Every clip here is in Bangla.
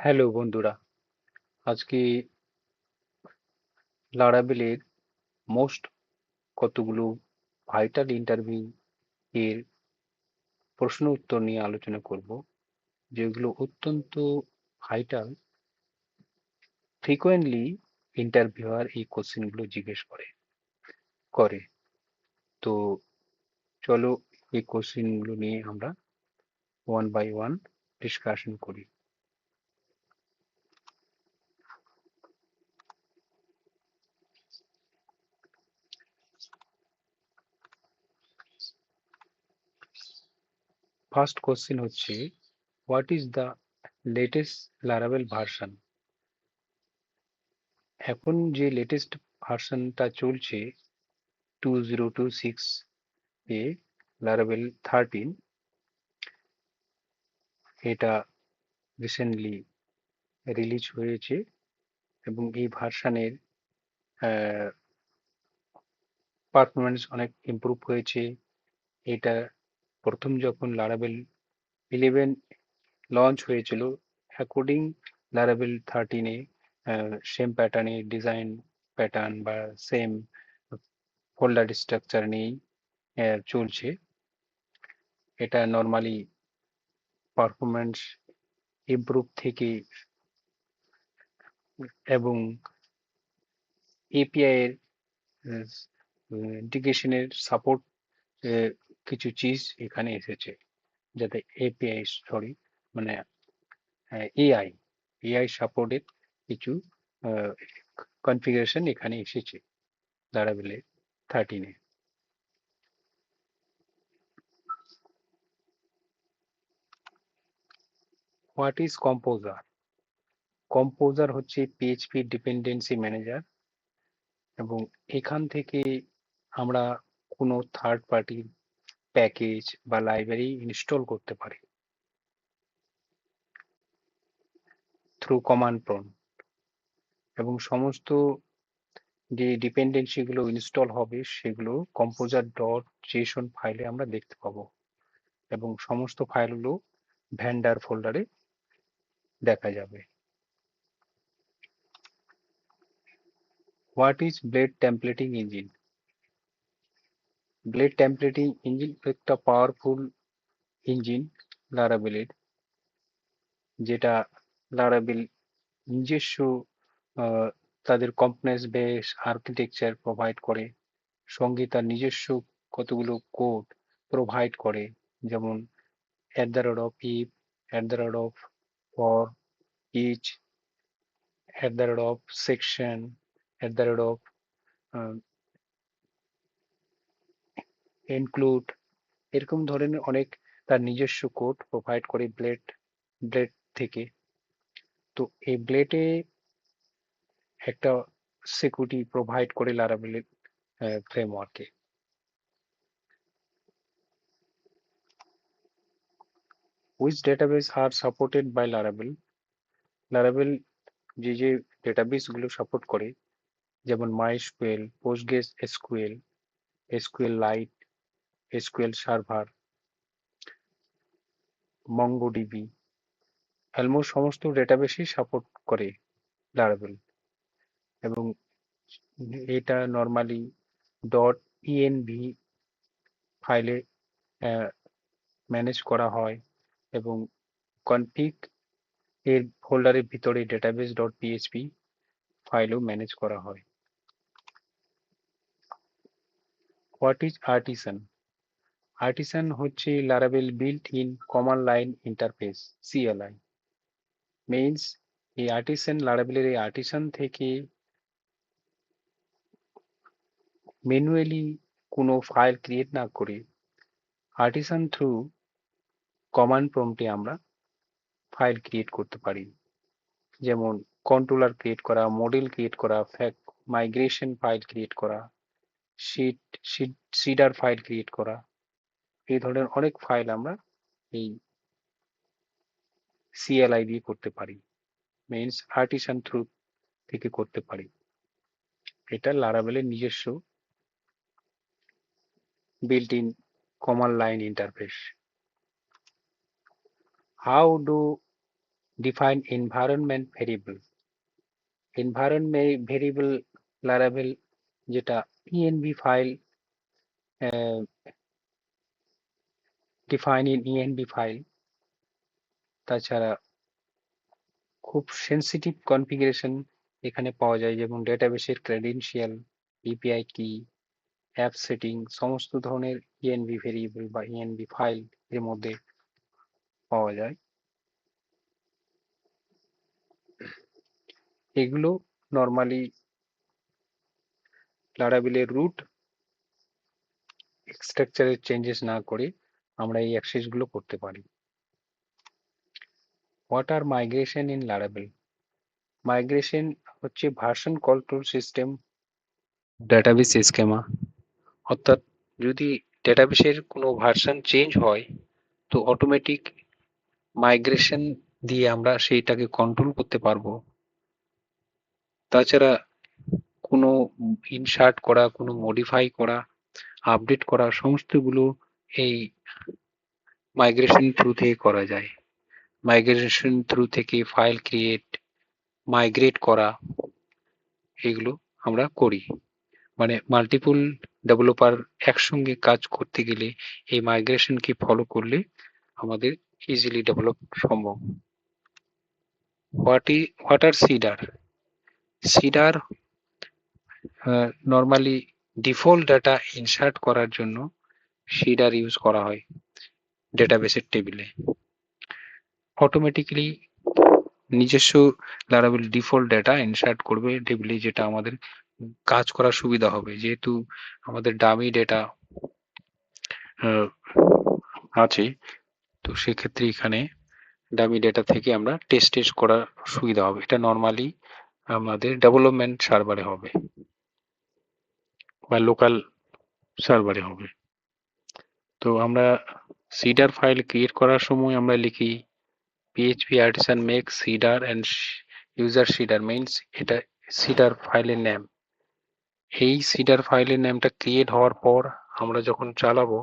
হ্যালো বন্ধুরা, আজকে লারাভেলের মোস্ট কতগুলো ভাইটাল ইন্টারভিউ এর প্রশ্ন উত্তর নিয়ে আলোচনা করব, যেগুলো অত্যন্ত ভাইটাল। ফ্রিকোয়েন্টলি ইন্টারভিউয়ার এই কোশ্চেনগুলো জিজ্ঞেস করে। তো চলো এই কোশ্চেনগুলো নিয়ে আমরা ওয়ান বাই ওয়ান ডিসকাশন করি। ফার্স্ট কোশ্চেন হচ্ছে, what is the latest Laravel version? এখন যে লেটেস্ট ভার্সনটা চলছে 2026 এ, লারাভেল 13, এটা রিসেন্টলি রিলিজ হয়েছে এবং এই ভার্সানের পারফরমেন্স অনেক ইমপ্রুভ হয়েছে। এটা প্রথম যখন লারাভেল 11 লঞ্চ হয়েছিল, অ্যাকর্ডিং লারাভেল 13-এ সেম প্যাটার্নে ডিজাইন প্যাটার্ন বা সেম ফোল্ডার স্ট্রাকচার নিয়েই চলছে। এটা নর্মালি পারফরমেন্স ইমপ্রুভ থেকে এবং এপিআই এর ইন্টিগ্রেশনের সাপোর্ট কিছু চিজ এখানে এসেছে, যাতে এপিআই মানে এআই এআই সাপোর্টেড কিছু কনফিগারেশন এখানে এসেছে লারাভেল 13-এ। What is composer? কম্পোজার হচ্ছে পিএইচপি ডিপেন্ডেন্সি ম্যানেজার, এবং এখান থেকে আমরা কোনো থার্ড পার্টি প্যাকেজ বা লাইব্রেরি ইনস্টল করতে পারি থ্রু কমান্ড প্রম্পট, এবং সমস্ত যে ডিপেন্ডেন্সি গুলো ইনস্টল হবে সেগুলো কম্পোজার ডট জেসন ফাইলে আমরা দেখতে পাবো, এবং সমস্ত ফাইলগুলো ভ্যান্ডার ফোল্ডারে দেখা যাবে। What is blade templating engine? Blade templating engine একটা পাওয়ারফুল ইঞ্জিন লারাভেলের, যেটা লারাভেল নিজস্ব আহ, তাদের কম্পোনেন্টস বেস আর্কিটেকচার প্রোভাইড করে, সঙ্গে তার নিজস্ব কতগুলো কোড প্রোভাইড করে, যেমন @of if, @of for each, @of section, @of include, এরকম ধরনের অনেক তার নিজস্ব কোড প্রোভাইড করে ব্লেড থেকে। তো এই ব্লেডে একটা সিকিউরিটি প্রোভাইড করে লারাভেলের ফ্রেমওয়ার্কে। Which database are supported by Laravel? Laravel যে যে ডেটাবেস গুলো সাপোর্ট করে, যেমন MySQL, Postgres SQL, SQLite, SQL server, MongoDB, almost সমস্ত ডেটাবেসই সাপোর্ট করে লারাভেল। এবং এটা নর্মালি ডট ইএনভি ফাইলে ম্যানেজ করা হয়, এবং কনফিগ এর ফোল্ডারের ভিতরে ডেটাবেস ডট পিএইচপি ফাইলও ম্যানেজ করা হয়। What is artisan? আর্টিসান হচ্ছে Laravel built in command line interface, CLI. Means এই আর্টিসান, লারাভেলের এই আর্টিসান থেকে ম্যানুয়ালি কোনো ফাইল ক্রিয়েট না করে আর্টিসান থ্রু কমান্ড প্রম্পটে আমরা ফাইল ক্রিয়েট করতে পারি, যেমন কন্ট্রোলার ক্রিয়েট করা, মডেল ক্রিয়েট করা, ফ্যাক্ট মাইগ্রেশন ফাইল ক্রিয়েট করা, শিট সিডার ফাইল ক্রিয়েট করা। এই ধরনের অনেক ফাইল আমরা এই সিএলআই দিয়ে করতে পারি, মিনস আর্টিসান থ্রু থেকে করতে পারি। এটা লারাভেলের নিজস্ব built in command line interface. How do define environment variable. Environment variable Laravel যেটা env file define in env file, তাছাড়া খুব সেন্সিটিভ কনফিগারেশন এখানে পাওয়া যায়, যেমন ডেটাবেসের credential, API key, app setting, সমস্ত ধরনের env ভেরিয়েবল বা env ফাইল এর মধ্যে পাওয়া যায়। এগুলো নর্মালি লারাভেলের রুট স্ট্রাকচারের চেঞ্জেস না করে আমরা এই অ্যাক্সেস গুলো করতে পারি। What are migration in Laravel? Migration হচ্ছে version control system database schema, অর্থাৎ যদি ডেটাবেসের কোনো ভার্সন চেঞ্জ হয় তো অটোমেটিক মাইগ্রেশন দিয়ে আমরা সেইটাকে কন্ট্রোল করতে পারবো। তাছাড়া কোনো ইনসার্ট করা, কোনো মডিফাই করা, আপডেট করা, সমস্তগুলো এই মাইগ্রেশন থ্রু থেকে করা যায়। মাইগ্রেশন থ্রু থেকে ফাইল ক্রিয়েট, মাইগ্রেট করা, এগুলো আমরা করি। মানে মাল্টিপল ডেভেলপার একসঙ্গে কাজ করতে গেলে এই মাইগ্রেশনকে ফলো করলে আমাদের ইজিলি ডেভেলপ সম্ভব। What are seeder? Seeder normally default data insert করার জন্য সিডার ইউজ করা হয় ডেটাবেসের টেবিলে। অটোমেটিক্যালি নিজস্ব লারাভেল ডিফল্ট ডাটা ইনসার্ট করবে টেবিলে, যেটা আমাদের কাজ করার সুবিধা হবে। যেহেতু আমাদের ডামি ডেটা আছে, তো সেক্ষেত্রে এখানে ডামি ডেটা থেকে আমরা টেস্ট করার সুবিধা হবে। এটা নর্মালি আমাদের ডেভেলপমেন্ট সার্ভারে হবে বা লোকাল সার্ভারে হবে। তো আমরা সিডার ফাইল ক্রিয়েট করার সময় আমরা লিখি PHP artisan make seeder and user seeder means এটা সিডার ফাইলের নাম। এই সিডার ফাইলের নামটা ক্রিয়েট হওয়ার পর আমরা যখন চালাবো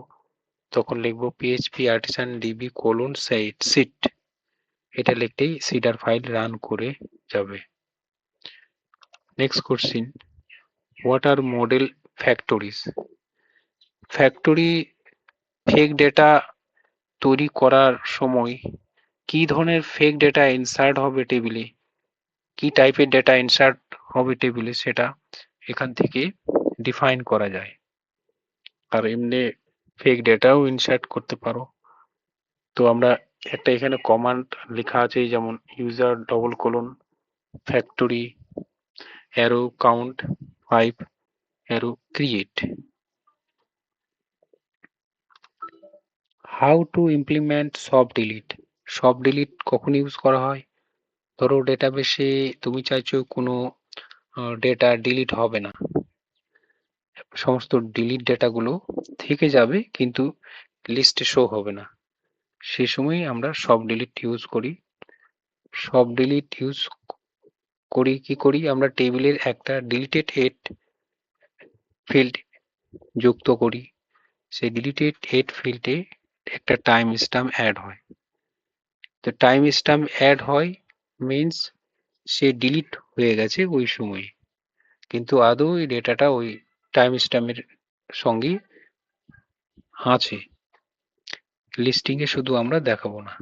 তখন লিখবো PHP artisan db : sit। এটা লিখতেই সিডার ফাইল রান করে যাবে। Next question, what are model factories? Factory fake data তৈরি করার সময় কি ধরনের ফেক ডেটা ইনসার্ট হবে টেবিলে, কি টাইপের ডেটা ইনসার্ট হবে টেবিলে, সেটা এখান থেকে ডিফাইন করা যায়। আর এমনি ফেক ডেটাও ইনসার্ট করতে পারো। তো আমরা একটা এখানে কমান্ড লেখা আছে, যেমন user : factory arrow count 5 arrow create. How to implement soft delete? Soft delete কখন ইউজ করা হয়? ধরো ডেটাবেসে তুমি চাইছো কোনো ডেটা ডিলিট হবে না, সমস্ত ডিলিট ডেটাগুলো থেকে যাবে কিন্তু লিস্টে শো হবে না, সেই সময় আমরা সফট ডিলিট ইউজ করি। সফট ডিলিট ইউজ করি কি করি, আমরা টেবিলের একটা ডিলিটেড হেড ফিল্ড যুক্ত করি। সেই ডিলিটেড হেড ফিল্ডে একটা টাইম স্ট্যাম্প অ্যাড হয়। তো টাইম স্ট্যাম্প অ্যাড হয় মিনস সে ডিলিট হয়ে গেছে ওই সময়, কিন্তু আদৌ এই ডেটাটা ওই টাইম স্ট্যাম্পের সঙ্গে আছে, লিস্টিং এ শুধু আমরা দেখাবো না।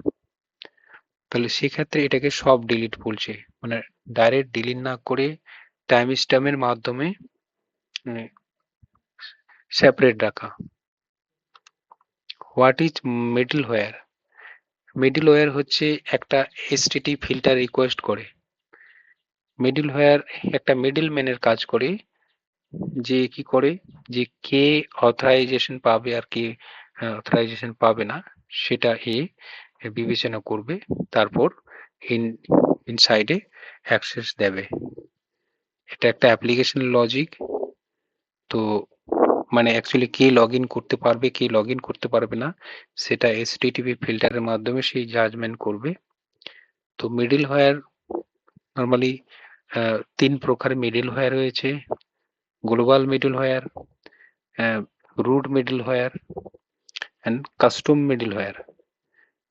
তাহলে সেক্ষেত্রে এটাকে সব ডিলিট বলছে, মানে ডাইরেক্ট ডিলিট না করে টাইম স্ট্যাম্পের মাধ্যমে সেপারেট রাখা। What is middleware? মিডলওয়্যার হচ্ছে একটা HTTP ফিল্টার রিকোয়েস্ট করে। মিডলওয়্যার একটা মিডলম্যানের কাজ করে, যে কি করে, যে কে অথরাইজেশন পাবে আর কে অথরাইজেশন পাবে না সেটা এ বিবেচনা করবে, তারপর ইনসাইডে অ্যাক্সেস দেবে। এটা একটা অ্যাপ্লিকেশন লজিক। তো মানে অ্যাকচুয়ালি কে লগ ইন করতে পারবে, কে লগ ইন করতে পারবে না, সেটা HTTP ফিল্টারের মাধ্যমে সেই জাজমেন্ট করবে। তো মিডলওয়্যার নর্মালি 3 প্রকার মিডলওয়্যার রয়েছে: global middleware, route middleware and custom middleware.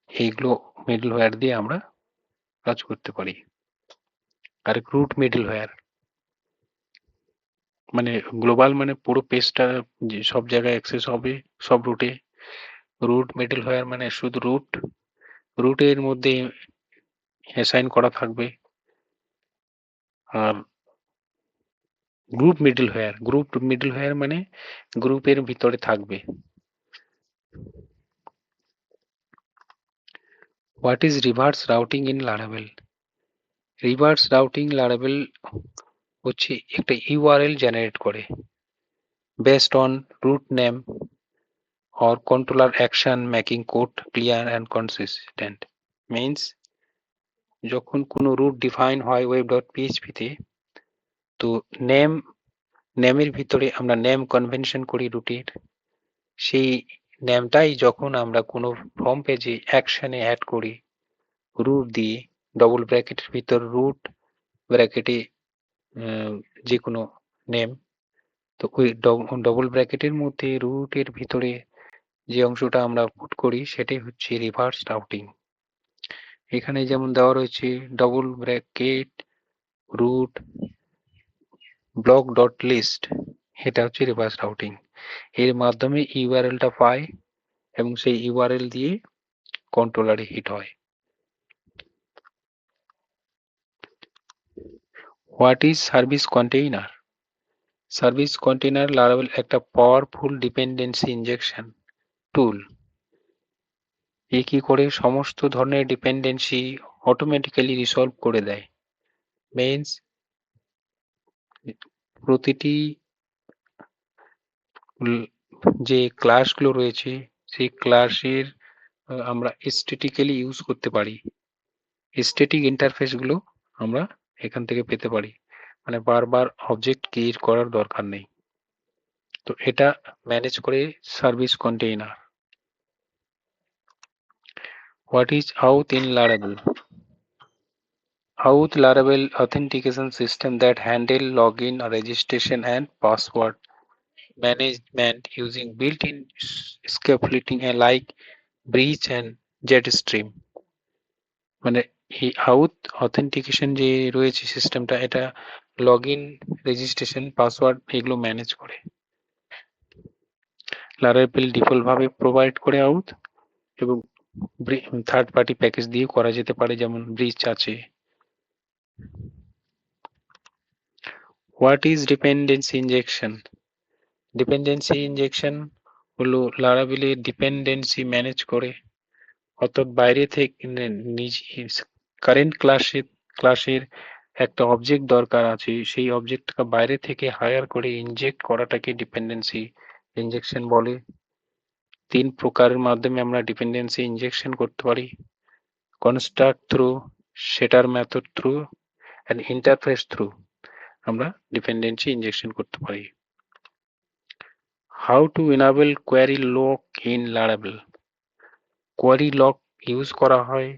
এইগুলো মিডলওয়্যার দিয়ে আমরা কাজ করতে পারি। আর রুট মিডল ওয়্যার মানে গ্লোবাল মানে পুরো পেজটা যে সব জায়গায় অ্যাক্সেস হবে সব রুটে। রুট মিডল ওয়্যার মানে শুধু রুটের মধ্যে অ্যাসাইন করা থাকবে। আর গ্রুপ মিডল ওয়্যার মানে গ্রুপের ভিতরে থাকবে। What is reverse routing in Laravel? Reverse routing Laravel হচ্ছে একটা ইউআরএল জেনারেট করে based on route name or controller action making code clear and consistent. Means যখন কোনো রুট ডিফাইন হয় web.php তে, তো নেমের ভিতরে আমরা নেম কনভেনশন করি রুটের, সেই নেমটাই যখন আমরা কোনো ফর্ম পেজে অ্যাকশনে অ্যাড করি রুট দিয়ে, ডবল ব্র্যাকেটের ভিতর রুট ব্র্যাকেটে যে কোনো নেম, তো ওই ডবল ব্র্যাকেটের মধ্যে রুটের ভিতরে যে অংশটা আমরা পুট করি সেটাই হচ্ছে রিভার্স রাউটিং। এখানে যেমন দেওয়া রয়েছে double bracket route block dot list, এটা হচ্ছে রিভার্স রাউটিং। এর মাধ্যমে ইউআরএলটা পায় এবং সেই ইউআরএল দিয়ে কন্ট্রোলারে হিট হয়। What is service container? Service container Laravel একটা পাওয়ারফুল ডিপেন্ডেন্সি ইনজেকশন টুল। এ কি করে সমস্ত ধরনের ডিপেন্ডেন্সি অটোমেটিক্যালি রিসলভ করে দেয়। মিনস প্রতিটি যে ক্লাসগুলো রয়েছে সেই ক্লাসের আমরা স্ট্যাটিক্যালি ইউজ করতে পারি, স্ট্যাটিক ইন্টারফেসগুলো আমরা এখান থেকে পেতে পারি, মানে বারবার অবজেক্ট ক্রিয়েট করার দরকার নেই। তো এটা ম্যানেজ করে service container. What is auth in Laravel? Auth Laravel authentication system that handle login, registration and password management using built-in scaffolding like Breach and Jetstream. মানে এই আউথ অথেন্টিকেশন যে রয়েছে সিস্টেমটা, এটা লগ ইন, রেজিস্ট্রেশন, পাসওয়ার্ড এগুলো ম্যানেজ করে। লারাভেল ডিফল্ট ভাবে প্রোভাইড করে আউথ, এবং থার্ড পার্টি প্যাকেজ দিয়ে করা যেতে পারে, যেমন ব্রিচ আছে। What is dependency injection? Dependency injection হলো লারাভেলের ডিপেন্ডেন্সি ম্যানেজ করে, অর্থাৎ বাইরে থেকে কারেন্ট ক্লাসের একটা অবজেক্ট দরকার আছে, সেই অবজেক্টটা বাইরে থেকে হায়ার করে ইনজেক্ট করাটাকে ডিপেন্ডেন্সি ইনজেকশন বলে। 3 প্রকারের মাধ্যমে আমরা ডিপেন্ডেন্সি ইনজেকশন করতে পারি: construct through, setter method through and interface through আমরা ডিপেন্ডেন্সি ইনজেকশন করতে পারি। How to enable query lock in Laravel? Query lock use করা হয়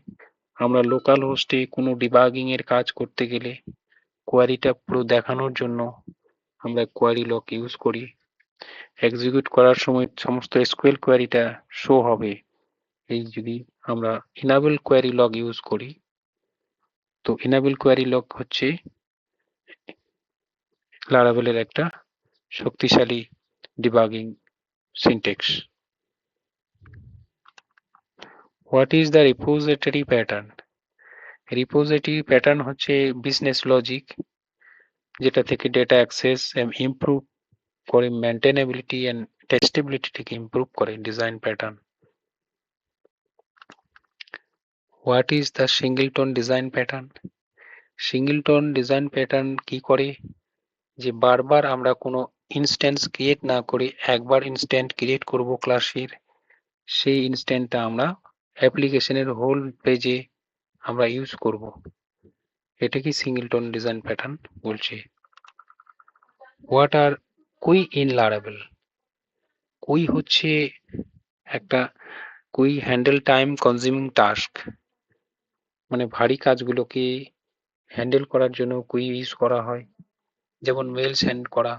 আমরা লোকাল হোস্টে কোনো ডিবাগিং এর কাজ করতে গেলে কোয়ারিটা পুরো দেখানোর জন্য আমরা কোয়ারি লক ইউজ করি। এক্সিকিউট করার সময় সমস্ত এসকিউএল কোয়ারিটা শো হবে এই যদি আমরা enable কোয়ারি লক ইউজ করি। তো enable কোয়ারি লক হচ্ছে লারাভেলের একটা শক্তিশালী debugging syntax. What is the repository pattern? Repository pattern হচ্ছে বিজনেস লজিক, যেটা থেকে ডেটা অ্যাক্সেস ইমপ্রুভ করে, মেনটেনেবিলিটি এন্ড টেস্টেবিলিটিকে ইমপ্রুভ করে design pattern. What is the singleton design pattern? Singleton design pattern কি করে, যে বারবার আমরা কোনো ইনস্ট্যান্স ক্রিয়েট না করে একবার ইনস্ট্যান্ট ক্রিয়েট করব ক্লাসের, সেই ইনস্ট্যান্টটা আমরা অ্যাপ্লিকেশনের হোল পেজে আমরা ইউজ করব, এটাকে সিঙ্গেলটন ডিজাইন প্যাটার্ন বলছে। হোয়াট আর কুই ইন লারাভেল? কুই হচ্ছে একটা কুই হ্যান্ডেল টাইম কনজিউমিং টাস্ক, মানে ভারী কাজগুলোকে হ্যান্ডেল করার জন্য কুই ইউজ করা হয়। যেমন মেল সেন্ড করা,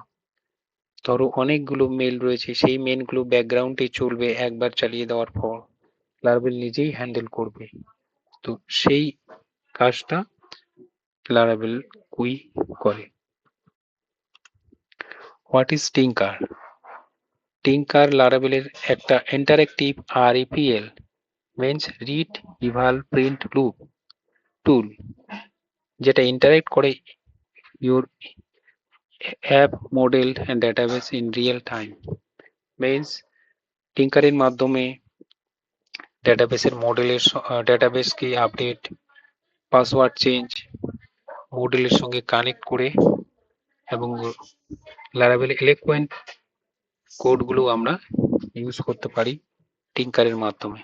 ধরো অনেকগুলো মেল রয়েছে, সেই মেলগুলো ব্যাকগ্রাউন্ডে চলবে, একবার চালিয়ে দেওয়ার পর লারাভেল নিজেই হ্যান্ডেল করবে। তো সেই কাজটা লারাভেল কুই করে। What is টিঙ্কার? টিঙ্কার লারাভেলের একটা interactive REPL means read eval print loop tool, যেটা ইন্টারেক্ট করে your app model and database in real time. means টিঙ্কারের মাধ্যমে ডেটাবেসের মডেলের ডেটাবেসকে আপডেট, পাসওয়ার্ড চেঞ্জ, মডেলের সঙ্গে কানেক্ট করে এবং লারাভেল এলোকুয়েন্ট কোডগুলো আমরা ইউজ করতে পারি টিঙ্কারের মাধ্যমে।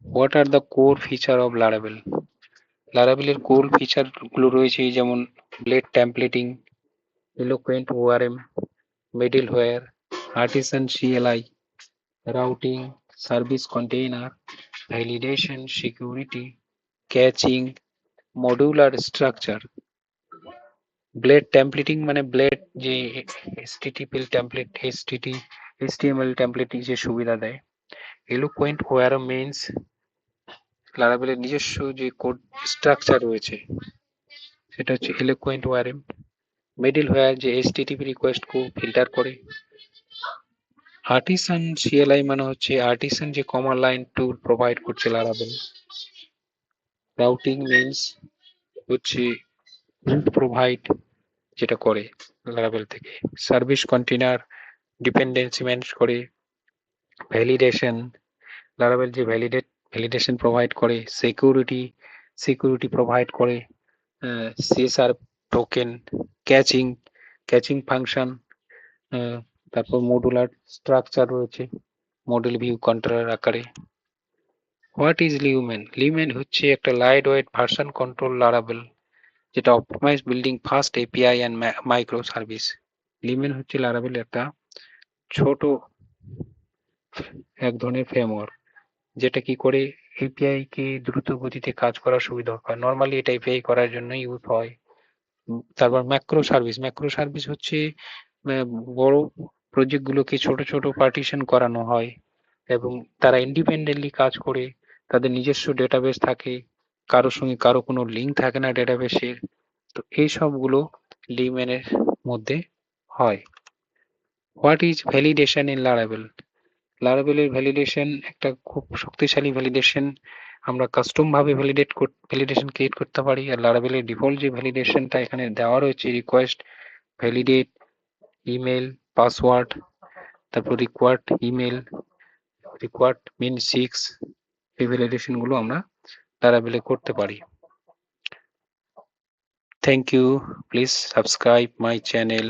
What are the core feature of Laravel? লারাভেলের কোর ফিচার গুলো রয়েছে যেমন blade templating, eloquent ORM, middleware, artisan CLI, routing, service container, validation, security, caching, modular structure. Blade templating মানে ব্লেড যে HTML টেমপ্লেট যে সুবিধা দেয়। এলোকুয়েন্ট ORM মিন্স লারাভেলের নিজস্ব যে কোড স্ট্রাকচার রয়েছে সেটা হচ্ছে এলোকুয়েন্ট ORM। মিডলওয়্যার যে HTTP রিকোয়েস্ট কো ফিল্টার করে। আর্টিসান CLI মানে হচ্ছে আর্টিসান যে কমান্ড লাইন টুল প্রোভাইড করছে লারাভেল। রাউটিং মিন্স হচ্ছে রুট প্রোভাইড যেটা করে লারাভেল থেকে। সার্ভিস কন্টেইনার ডিপেন্ডেন্সি ম্যানেজ করে। ভ্যালিডেশন, লারাভেল যে ভ্যালিডেশন প্রোভাইড করে। সিকিউরিটি প্রোভাইড করে। CSR টোকেন, ক্যাচিং ফাংশন, তারপর মডুলার স্ট্রাকচার রয়েছে মডেল ভিউ কন্ট্রোলার আকারে। What is Lumen? লিউমেন হচ্ছে একটা lightweight version control Laravel, যেটা optimize building fast API and microservice. Lumen হচ্ছে লারাভেল একটা ছোট এক ধরনের ফ্রেমওয়ার্ক, যেটা কি করে API কে দ্রুত গতিতে কাজ করার সুবিধা হয়। নর্মালি এটা API করার জন্য ইউজ হয়। তারপর ম্যাক্রো সার্ভিস হচ্ছে বড় প্রজেক্ট গুলোকে ছোট ছোট পার্টিশন করানো হয় এবং তারা ইন্ডিপেন্ডেন্টলি কাজ করে। তাদের নিজস্ব ডেটাবেস থাকে, কারোর সঙ্গে কারো কোনো লিঙ্ক থাকে না ডেটাবেসের। তো এই সবগুলো লিউমেনের মধ্যে হয়। What is validation in Laravel? লারাভেলের ভ্যালিডেশন একটা খুব শক্তিশালী ভ্যালিডেশন। আমরা কাস্টম ভাবে ভ্যালিডেশন ক্রিয়েট করতে পারি। আর লারাভেলের ডিফল্ট যে ভ্যালিডেশনটা এখানে দেওয়া রয়েছে, রিকোয়েস্ট, ভ্যালিডেট, ইমেল, পাসওয়ার্ড, তারপর রিকোয়ার্ড মিন 6, এই ভ্যালিডেশন গুলো আমরা লারাভেলে করতে পারি। Thank you, please subscribe my channel.